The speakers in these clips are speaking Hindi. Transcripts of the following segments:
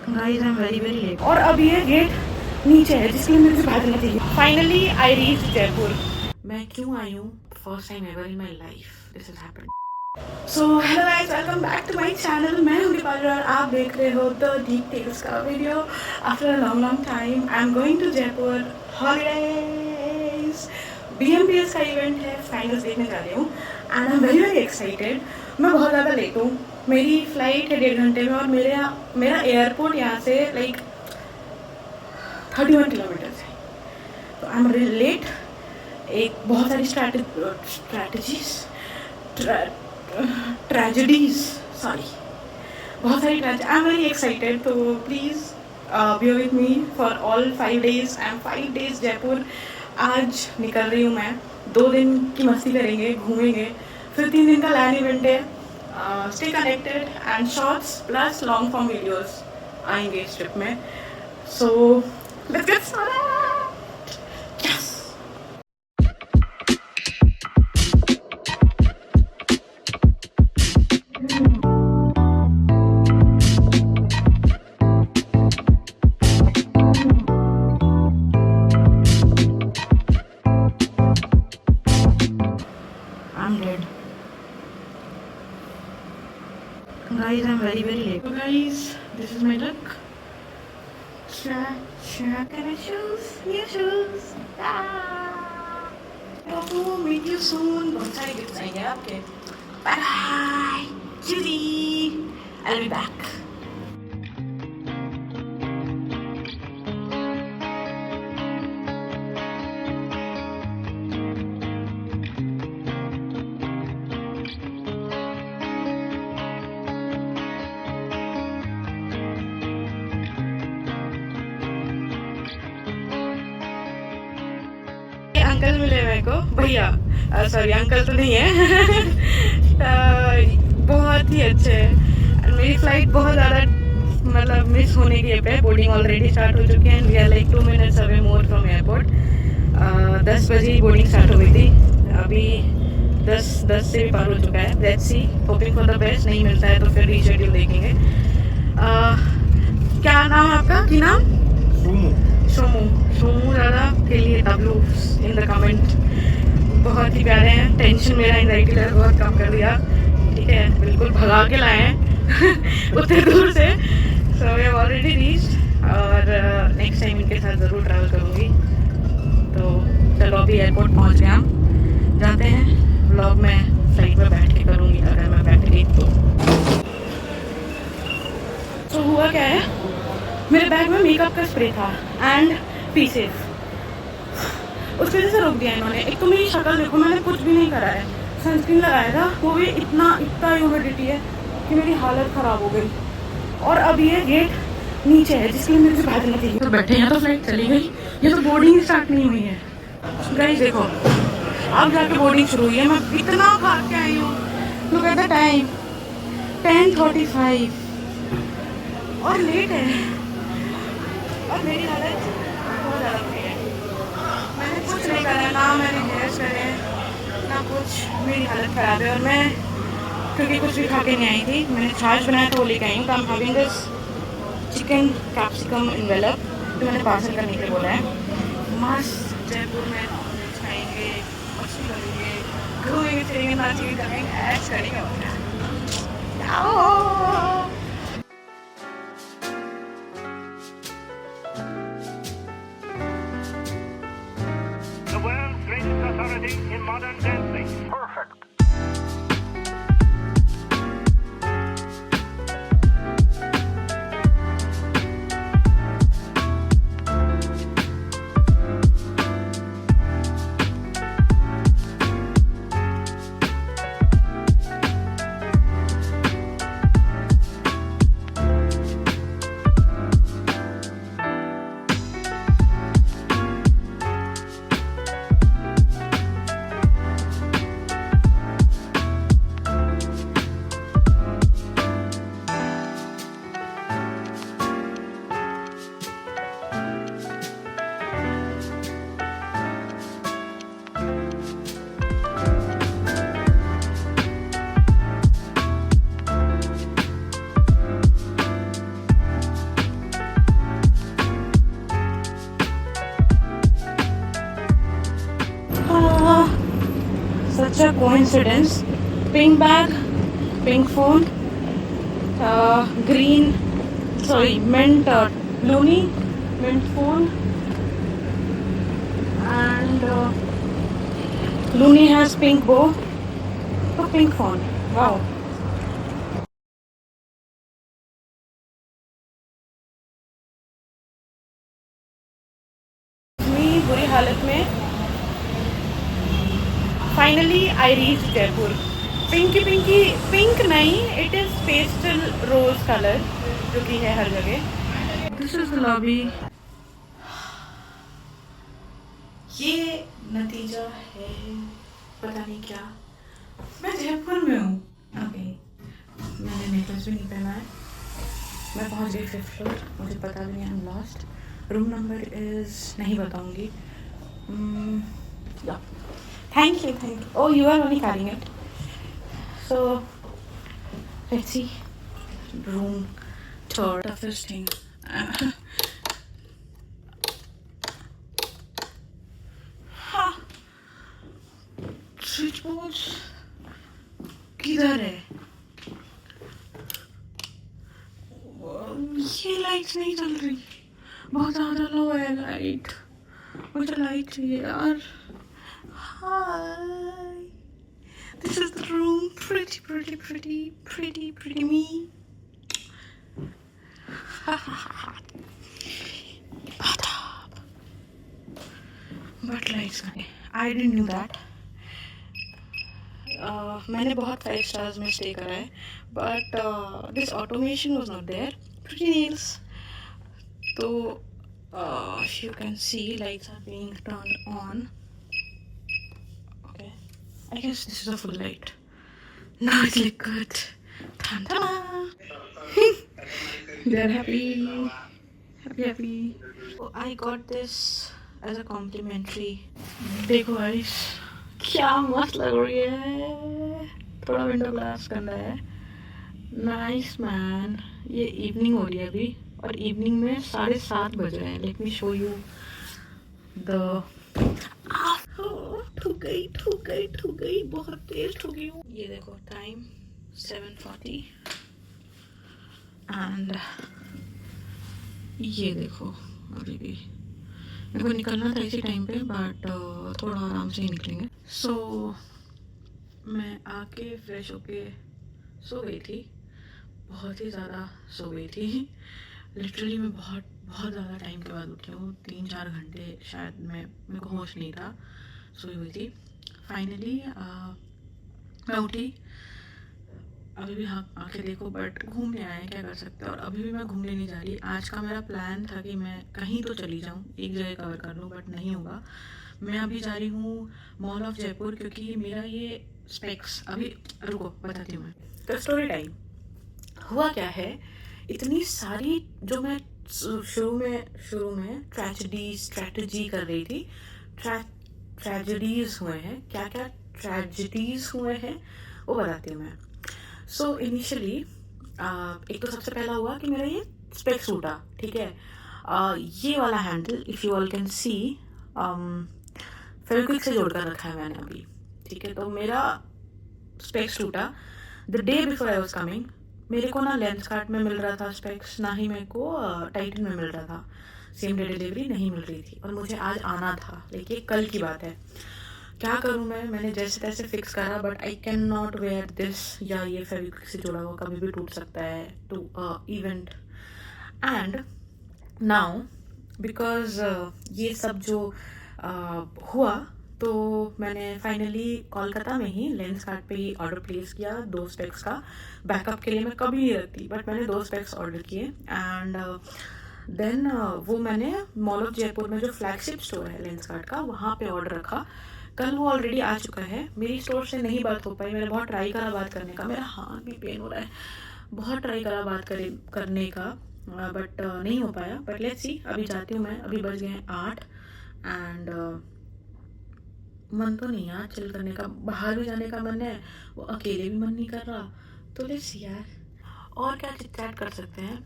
Guys I am very very late और अब ये गेट नीचे है जिसके लिए मुझे भागना चाहिए। Finally I reach Jaipur. मैं क्यों आई हूँ? First time ever in my life this has happened. So hello guys, welcome back to my channel. मैं हूँ दीपाली और आप देख रहे हो द डीप टेल्स का video. After a long time I am going to Jaipur holidays. BMPS का इवेंट है, फाइनल्स देखने जा रही हूँ and I am very very excited. मैं बहुत ज़्यादा लेट हूँ, मेरी फ्लाइट है 1.5 घंटे में और मेरा एयरपोर्ट यहाँ से लाइक 31 किलोमीटर्स है। तो आई एम रियली लेट। एक बहुत सारी ट्रेजेडीज सॉरी बहुत सारी आई एम वेरी एक्साइटेड। तो please be with me for all 5 days। I am 5 days Jaipur. आज निकल रही हूँ मैं। 2 दिन की मस्ती करेंगे, घूमेंगे, फिर 3 दिन का लैंड इवेंट है। Stay connected and shorts plus long form videos आएंगे इस ट्रिप में। So let's get started. Yes. I'm dead. Guys, I'm very very late. So guys, this is my look. Can I choose new shoes? Ah! Hope to meet you soon. बहुत सारे गिफ्ट्स आएंगे आपके. Bye bye. Judy. I'll be back. Uncle मिले मेरे को, भैया, सॉरी अंकल तो नहीं है। बहुत ही अच्छे हैं। मेरी फ्लाइट बहुत ज़्यादा मतलब मिस होने के पे, बोर्डिंग ऑलरेडी स्टार्ट हो चुकी है and we are like 2 minutes away more from airport. 10 बजे ही बोर्डिंग स्टार्ट हो गई थी, अभी 10 से भी पार हो चुका है। Let's see, hoping for the best. नहीं मिलता है तो फिर रीशेड्यूल देखेंगे। क्या नाम है आपका? की नाम? सोमू दादा के लिए W इन द कमेंट। बहुत ही प्यारे हैं। टेंशन मेरा एंजाइटी लेवल बहुत कम कर दिया। ठीक है, बिल्कुल भगा के लाए हैं उतने दूर से। So we have already reached और नेक्स्ट टाइम इनके साथ ज़रूर ट्रैवल करूँगी। तो चलो अभी एयरपोर्ट पहुँच गए, हम जाते हैं। व्लॉग में फ्लाइट में बैठ के करूँगी अगर मैं बैठ गई तो हुआ क्या है, मेरे बैग में मेकअप का स्प्रे था एंड पीसेस, उस वजह से रोक दिया इन्होंने। एक तो मेरी शक्ल देखो, मैंने कुछ भी नहीं करा है, सनस्क्रीन लगाया था, वो भी इतना ह्यूमिडिटी है कि मेरी हालत ख़राब हो गई। और अब ये गेट नीचे है जिसके लिए मुझे भागना चाहिए। तो बैठे हैं तो फ्लाइट चली गई, ये तो बोर्डिंग स्टार्ट नहीं हुई है। गाइस देखो, अब जाके बोर्डिंग शुरू हुई है। मैं इतना भाग के आई हूँ। लुक एट द टाइम, 10:35 और लेट है और मेरी हालत बहुत ज़्यादा बुरी है। मैंने कुछ नहीं करा, ना मैंने हेयर्स करे ना कुछ, मेरी हालत ख़राब है। और मैं क्योंकि कुछ भी खा के नहीं आई थी, मैंने छाछ बनाया तो वो लेके आई हूँ। तो हम having this chicken capsicum envelope, तो मैंने पार्सल करने के लिए बोला है। मस्त जयपुर में नॉनवेज खाएंगे, मछली करेंगे, घूमेंगे फिरेंगे, नाचेंगे गाएंगे, ऐश करेंगे। The world's greatest authority in modern dancing. Perfect. coincidence. Pink bag, pink phone, green, sorry, mint loony, mint phone, and loony has pink bow, so pink phone. Wow. मैं बुरी हालत में finally I reach Jaipur. Pinky pinky pink नहीं, it is pastel rose colour जो कि है हर जगह. This is the lobby. ये नतीजा है, पता नहीं क्या. मैं जयपुर में हूँ. ओके, मैंने नेकलेस भी नहीं पहना है. मैं पहुँच गई 5th फ्लोर. मुझे पता भी नहीं, I am lost. Room number is नहीं बताऊंगी. Thank you. Oh, you are only carrying it. So let's see. Room tour. The first thing. Switch board किधर है? ये लाइट नहीं चल रही, बहुत ज़्यादा लो है लाइट. मुझे लाइट चाहिए यार. Hi, this is the room. pretty me. But lights गए. I didn't knew that. मैंने बहुत 5 stars में स्टे करा है, but this automation was not there. Pretty nails. So if you can see, lights are being turned on. Okay, I guess this is a full light. Now it's like good. Ta-da! They're happy. So I got this as a complimentary. देखो गाइस, क्या मस्त लग रही है. थोड़ा विंडो ग्लास गंदा है. Nice man. ये इवनिंग हो रही है अभी, और इवनिंग में 7:30 बज रहे हैं. Let me show you the. ठुक गई, बहुत तेज ठुकी हूँ. ये देखो टाइम 7:40 एंड ये देखो अभी भी मेरे को निकलना था इसी टाइम पे, बट थोड़ा आराम से ही निकलेंगे. सो मैं आके फ्रेश होके सो गई थी. बहुत ही ज़्यादा सो गई थी. लिटरली मैं बहुत ज़्यादा टाइम के बाद उठी हूँ. 3-4 घंटे शायद मेरे को होश नहीं था, सोई हुई थी. फाइनली मैं उठी. अभी भी हाँ आके देखो, बट घूमने आए हैं, क्या कर सकते हैं. और अभी भी मैं घूमने नहीं जा रही. आज का मेरा प्लान था कि मैं कहीं तो चली जाऊँ, एक जगह कवर कर लूँ, बट नहीं होगा. मैं अभी जा रही हूँ मॉल ऑफ जयपुर, क्योंकि मेरा ये स्पेक्स अभी. रुको बताती हूँ मैं. तो स्टोरी टाइम. हुआ क्या है, इतनी सारी जो मैं शुरू में स्ट्रैटेजी कर रही थी. ट्रेजेडीज हुए हैं. क्या ट्रेजेडीज हुए हैं वो बताती हूँ मैं. सो इनिशियली एक तो सबसे पहला हुआ कि मेरा ये स्पेक्स टूटा. ठीक है, ये वाला handle if you all can see Fevikwik से जोड़ कर रखा है मैंने अभी. ठीक है, तो मेरा स्पेक्स टूटा the day before I was coming. मेरे को ना लेंसकार्ट में मिल रहा था स्पेक्स, ना ही मेरे को टाइटन में मिल रहा था. सेम डे डिलीवरी नहीं मिल रही थी, और मुझे आज आना था. लेकिन कल की बात है. क्या करूँ मैंने जैसे तैसे फिक्स करा, but I can not wear this. या ये फेविक्विक से जुड़ा हुआ कभी भी टूट सकता है to event. And now because ये सब जो हुआ, तो मैंने फाइनली कोलकाता में ही लेंसकार्ट पे ही ऑर्डर प्लेस किया 2 स्पेक्स का. बैकअप के लिए मैं कभी नहीं रखती, बट मैंने 2 स्पेक्स ऑर्डर किए. एंड देन वो मैंने मॉल ऑफ जयपुर में जो फ्लैगशिप स्टोर है लेंसकार्ट का, वहाँ पे ऑर्डर रखा. कल वो ऑलरेडी आ चुका है. मेरी स्टोर से नहीं बात हो पाई. मैंने बहुत ट्राई करा बात करने का. मेरा हाथ भी पेन हो रहा है. बहुत ट्राई करा बात करने का, बट नहीं हो पाया. बट लेट्स सी, अभी जाती हूँ मैं. अभी बज गए हैं 8 एंड मन तो नहीं यार चिल करने का. बाहर भी जाने का मन है, वो अकेले भी मन नहीं कर रहा. तो लेट्स सी यार, और क्या चिट चैट कर सकते हैं.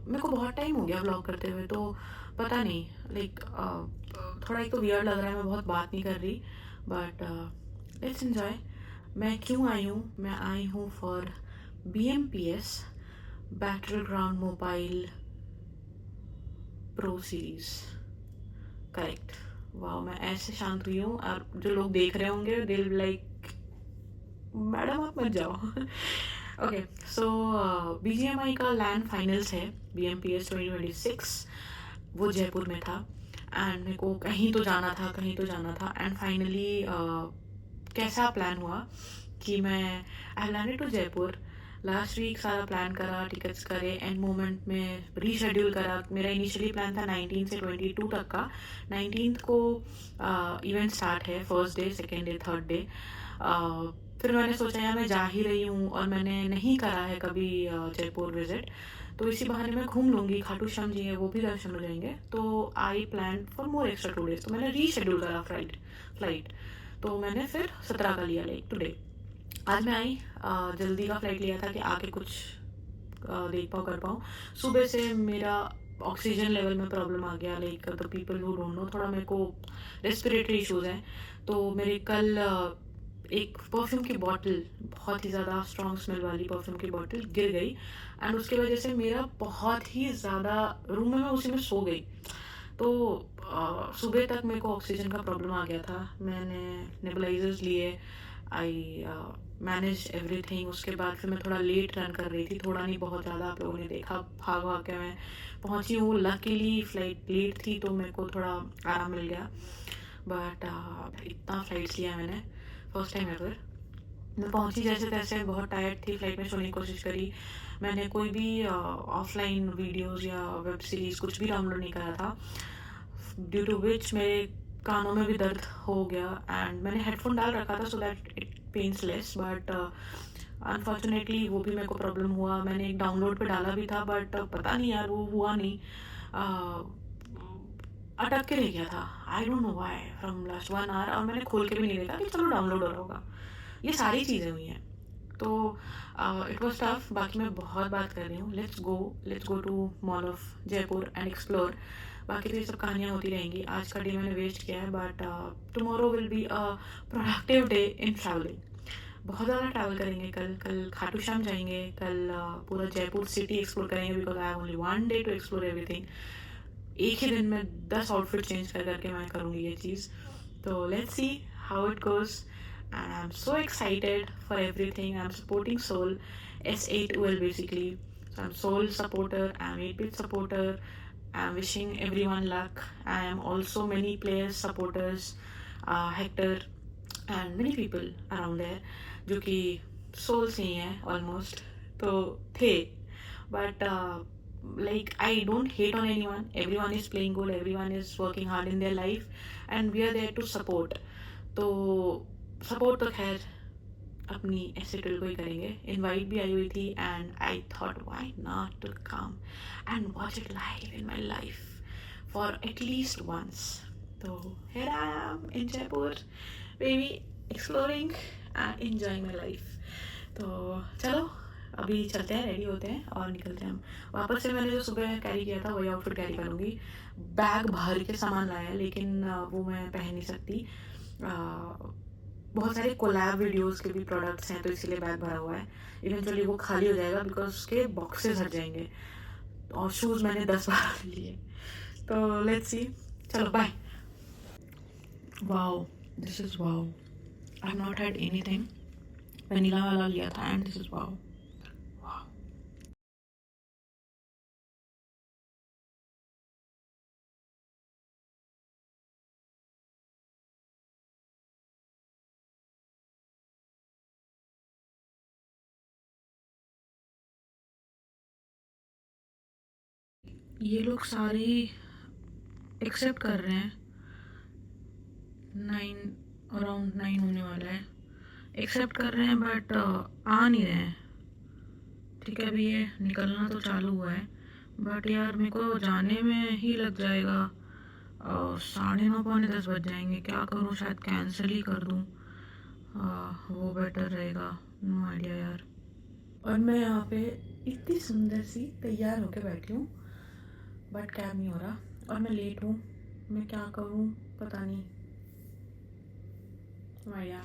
मेरे को बहुत टाइम हो गया व्लॉग करते हुए, तो पता नहीं लाइक थोड़ा एक तो वियर्ड लग रहा है. मैं बहुत बात नहीं कर रही, बट लेट्स एंजॉय. मैं क्यों आई हूँ? मैं आई हूँ for BMPS battle ground mobile pro series. Correct. वाह, मैं ऐसे शांत हुई हूँ और जो लोग देख रहे होंगे दे विल लाइक, मैडम आप मत जाओ। ओके, सो BGMI का लैंड फाइनल्स है BMPS 2026, वो जयपुर में था एंड मेरे को कहीं तो जाना था एंड फाइनली कैसा प्लान हुआ कि मैं I landed to Jaipur last week. सारा प्लान करा, टिकट्स करे, एंड मोमेंट में रीशेड्यूल करा। मेरा इनिशियली प्लान था 19 से 22 तक का। 19 को इवेंट स्टार्ट है, first day, second day, third day. फिर मैंने सोचा यार मैं जा ही रही हूँ और मैंने नहीं करा है कभी जयपुर विजिट, तो इसी बहाने मैं घूम लूँगी। खाटू श्याम जी है, वो भी दर्शन हो जाएंगे। तो I plan for more extra 2 days, तो मैंने रीशेड्यूल करा फ्लाइट। तो मैंने फिर 17 का लिया, लाइक टुडे। आज मैं आई, जल्दी का फ्लाइट लिया था कि आके कुछ देख पाऊँ, कर पाऊँ। सुबह से मेरा ऑक्सीजन लेवल में प्रॉब्लम आ गया, like the people who don't know, थोड़ा मेरे को रेस्पिरेटरी इश्यूज हैं। तो मेरे कल एक परफ्यूम की बॉटल, बहुत ही ज़्यादा स्ट्रॉन्ग स्मेल वाली परफ्यूम की बॉटल गिर गई एंड उसकी वजह से मेरा बहुत ही ज़्यादा रूम में मैं उसी में सो गई। तो सुबह तक मेरे को ऑक्सीजन का प्रॉब्लम आ गया था। मैंने नेबुलाइजर्स लिए, आई मैनेज एवरीथिंग। उसके बाद फिर मैं थोड़ा लेट रन कर रही थी, थोड़ा नहीं बहुत ज़्यादा, आप लोगों ने देखा। भाग भाग के मैं पहुंची हूँ। लकीली फ्लाइट लेट थी तो मेरे को थोड़ा आराम मिल गया। बट इतना फ्लाइट्स लिया मैंने, फर्स्ट टाइम एवर। मैं पहुंची जैसे तैसे, बहुत टायर्ड थी, फ्लाइट में सोने की कोशिश करी। मैंने कोई भी ऑफलाइन वीडियोज़ या वेब सीरीज़ कुछ भी डाउनलोड नहीं करा था, ड्यू टू विच मेरे कानों में भी दर्द हो गया एंड मैंने हेडफोन डाल रखा था so that it pens less, but unfortunately वो भी मेरे को प्रॉब्लम हुआ। मैंने एक डाउनलोड पे डाला भी था बट पता नहीं यार वो हुआ नहीं, अटक के रह गया था। I don't know why from last 1 hour, और मैंने खोल के भी नहीं देखा कि चलो डाउनलोड हो रहा होगा। ये सारी चीज़ें हुई हैं, तो इट वॉज टफ। बाकी मैं बहुत बात कर रही हूँ। Let's go to mall of Jaipur and explore. बाकी तो ये सब कहानियाँ होती रहेंगी। आज का डे मैंने वेस्ट किया है, but tomorrow will be a productive day in travelling. बहुत ज़्यादा ट्रैवल करेंगे। कल खाटू श्याम जाएंगे, कल पूरा जयपुर सिटी एक्सप्लोर करेंगे, because I have only 1 day to explore everything. एक ही दिन में 10 आउटफिट चेंज कर करके मैं करूँगी ये चीज़। तो let's see how it goes and I'm so excited for everything. I'm supporting Soul S8OL basically. So I'm Soul supporter, I'm 8-bit supporter. I'm wishing everyone luck. I am also many players supporters, Hector and many people around there जो कि Soul से ही हैं almost, तो थे, but like I don't hate on anyone. Everyone is playing good, everyone is working hard in their life and we are there to support. तो सपोर्ट तो खैर अपनी ऐसे टूल को ही करेंगे। इनवाइट भी आई हुई थी and I thought why not to come and watch it live in my life for at least once. तो here I am in Jaipur baby, exploring and enjoying my life. तो चलो अभी चलते हैं, रेडी होते हैं और निकलते हैं हम वापस से। मैंने जो सुबह कैरी किया था वही आउटफिट कैरी करूँगी। बैग भर के सामान लाया है लेकिन वो मैं पहन नहीं सकती। बहुत सारे कोलैब वीडियोस के भी प्रोडक्ट्स हैं तो इसीलिए बैग भरा हुआ है। इवेंचुअली वो खाली हो जाएगा बिकॉज उसके बॉक्सेस हट जाएंगे। और शूज़ मैंने 10 बार लिए। तो लेट्स सी, चलो bye. Wow, this is wow. I have not had anything. Vanilla वाला लिया था एंड दिस इज़ वाओ। ये लोग सारे एक्सेप्ट कर रहे हैं। 9 होने वाला है। एक्सेप्ट कर रहे हैं बट आ नहीं रहे हैं। ठीक है, अभी ये निकलना तो चालू हुआ है बट यार मेरे को जाने में ही लग जाएगा 9:30 पौने 10 बज जाएंगे। क्या करूँ, शायद कैंसिल ही कर दूँ, वो बेटर रहेगा। नो आइडिया यार। और मैं यहाँ पे इतनी सुंदर सी तैयार होके बैठी हूँ बट कैब नहीं हो रहा और मैं लेट हूँ। मैं क्या करूँ पता नहीं। Idea.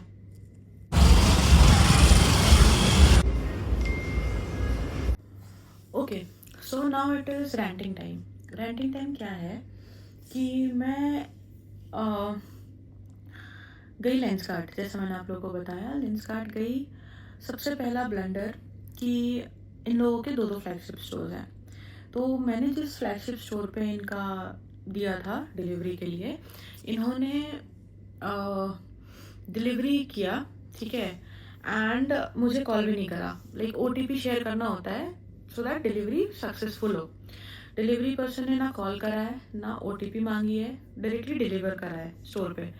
Okay, so now it is renting time. Renting time क्या है कि मैं गई लेंसकार्ट, जैसे मैंने आप लोगों को बताया, लेंसकार्ट गई। सबसे पहला ब्लंडर कि इन लोगों के 2 फ्लैगशिप स्टोर्स हैं। तो मैंने जिस फ्लैगशिप स्टोर पे इनका दिया था डिलीवरी के लिए, इन्होंने डिलीवरी किया, ठीक है, एंड मुझे कॉल भी नहीं करा। लाइक OTP शेयर करना होता है सो दैट डिलीवरी सक्सेसफुल हो। डिलीवरी पर्सन ने ना कॉल करा है, ना OTP मांगी है, डायरेक्टली डिलीवर करा है स्टोर पे।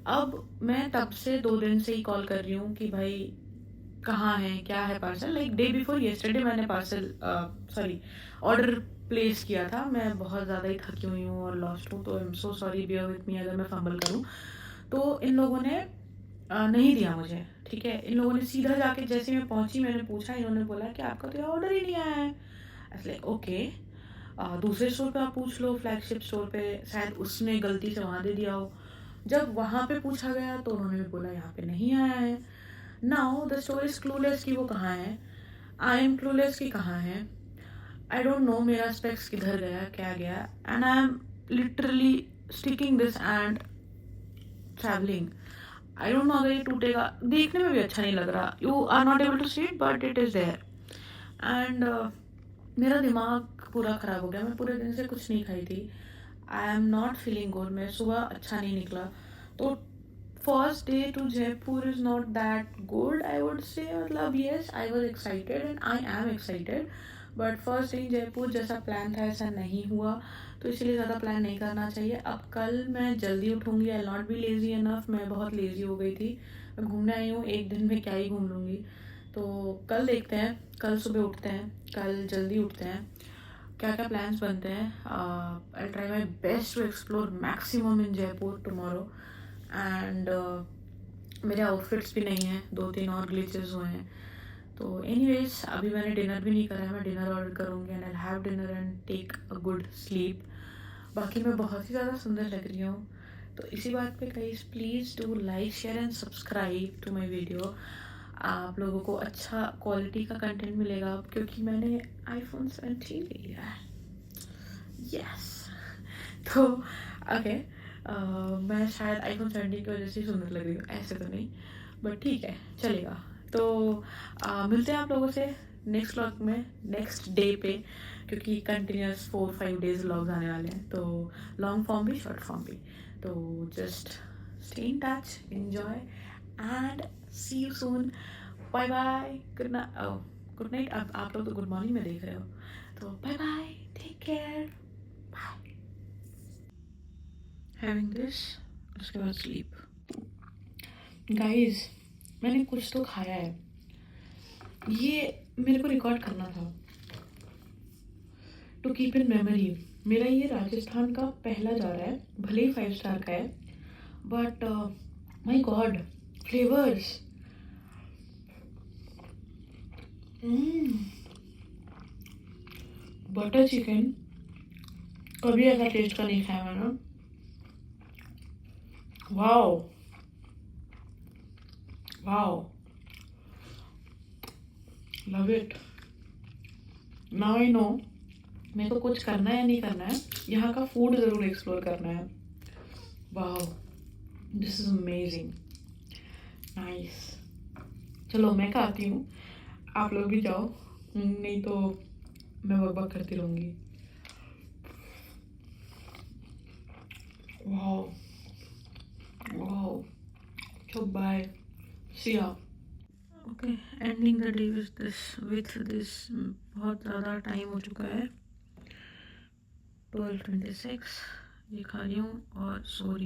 अब मैं तब से 2 दिन से ही कॉल कर रही हूँ कि भाई कहाँ है, क्या है parcel. Like day before yesterday मैंने ऑर्डर प्लेस किया था। मैं बहुत ज़्यादा ही थकी हुई हूँ और लॉस्ट हूँ, तो I am so sorry, beer with me अगर मैं फंबल करूँ। तो इन लोगों ने नहीं दिया मुझे, ठीक है। इन लोगों ने सीधा जाके, जैसे मैं पहुंची मैंने पूछा, इन्होंने बोला कि आपका तो ऑर्डर ही नहीं आया है। ऐसे ओके, दूसरे स्टोर पे आप पूछ लो, फ्लैगशिप स्टोर पे, शायद उसने गलती से वहाँ दे दिया हो। जब वहाँ पे पूछा गया तो उन्होंने बोला यहाँ पे नहीं आया है। Now the store is clueless कि वो कहाँ है, आई एम क्लूलेस कि कहाँ है। आई डोंट नो मेरा स्पेक्स किधर गया, क्या गया, and I am literally sticking this and travelling. I don't no अगर ये टूटेगा, देखने में भी अच्छा नहीं लग रहा। You are not able to see it but it is there. And मेरा दिमाग पूरा ख़राब हो गया। मैं पूरे दिन से कुछ नहीं खाई थी। I am not feeling good. मैं सुबह अच्छा नहीं निकला। तो first day to Jaipur is not that good, I would say. मतलब yes, I was excited and I am excited, but first day in Jaipur जैसा प्लान था ऐसा नहीं हुआ। तो इसलिए ज़्यादा प्लान नहीं करना चाहिए। अब कल मैं जल्दी उठूँगी। आई नॉट बी लेज़ी इनफ। मैं बहुत लेज़ी हो गई थी। मैं घूमने आई हूँ, एक दिन में क्या ही घूम लूँगी। तो कल देखते हैं, कल सुबह उठते हैं, कल जल्दी उठते हैं, क्या क्या प्लान्स बनते हैं। I try my best to explore maximum in Jaipur tomorrow. And मेरे आउटफिट्स भी नहीं हैं, 2-3 और ग्लिचेस हुए हैं। तो एनीवेज, अभी मैंने डिनर भी नहीं करा है। मैं डिनर ऑर्डर करूँगी and I have dinner and take a good sleep. बाकी मैं बहुत ही ज़्यादा सुंदर लग रही हूँ। तो इसी बात पे guys, please do like, share and subscribe to my video. आप लोगों को अच्छा क्वालिटी का कंटेंट मिलेगा क्योंकि मैंने iPhone 17 ले लिया है। यस। तो ओके, मैं शायद iPhone 17 की वजह से सुंदर लग रही हूँ, ऐसे तो नहीं, बट ठीक है, चलेगा। तो मिलते हैं आप लोगों से नेक्स्ट व्लॉग में, नेक्स्ट डे पे, क्योंकि कंटिन्यूस 4-5 डेज व्लॉग्स आने वाले हैं। तो लॉन्ग फॉर्म भी, शॉर्ट फॉर्म भी। तो just stay in touch, enjoy and see you soon. Bye bye, good night. आप लोग तो गुड मॉर्निंग में देख रहे हो, तो bye bye, take care, bye. Having this, उसके बाद स्लीप। गाइस, मैंने कुछ तो खाया है, ये मेरे को रिकॉर्ड करना था टू कीप इन मेमोरी। मेरा ये राजस्थान का पहला जा रहा है, भले ही 5 स्टार का है, but my God, flavours. Butter chicken कभी ऐसा टेस्ट का नहीं खाया मैंने। Wow wow, love it. Now I know मेरे को कुछ करना है या नहीं करना है, यहाँ का फूड ज़रूर एक्सप्लोर करना है। Wow, this is amazing, nice. चलो मैं खाती हूँ, आप लोग भी जाओ, नहीं तो मैं बकबक करती रहूँगी। Wow wow, so bye, see ya. Okay, ending the day with this. बहुत ज़्यादा टाइम हो चुका है, 12:26। ये खा रही हूँ और सो रही हूँ।